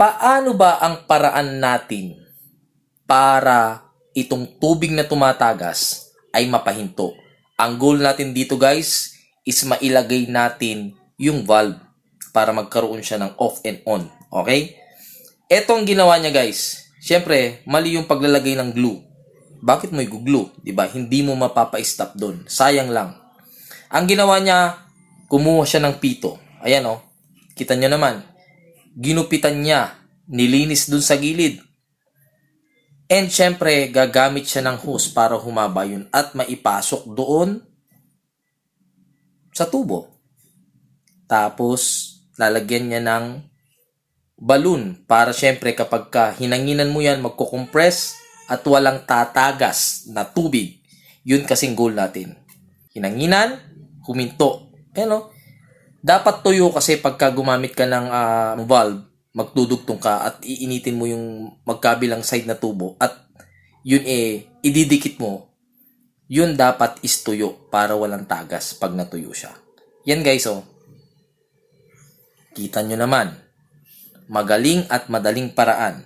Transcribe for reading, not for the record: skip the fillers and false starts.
Paano ba ang paraan natin para itong tubig na tumatagas ay mapahinto? Ang goal natin dito guys is mailagay natin yung valve para magkaroon siya ng off and on. Okay? Ito ang ginawa niya guys. Siyempre, mali yung paglalagay ng glue. Bakit mo i-glue? Diba? Hindi mo mapapa-stop doon. Sayang lang. Ang ginawa niya, kumuha siya ng pito. Ayan o. Kita nyo naman. Ginupitan niya. Nilinis dun sa gilid. And syempre, gagamit siya ng hose para humaba yun at maipasok doon sa tubo. Tapos, lalagyan niya ng balloon para syempre kapag hinanginan mo yan, magkukompress at walang tatagas na tubig. Yun kasing goal natin. Hinanginan, huminto. Pero, dapat tuyo kasi pagka gumamit ka ng valve, magdudugtong ka at iinitin mo yung magkabilang side na tubo at yun ididikit mo. Yun dapat is tuyo para walang tagas pag natuyo siya. Yan guys oh. Kita nyo naman. Magaling at madaling paraan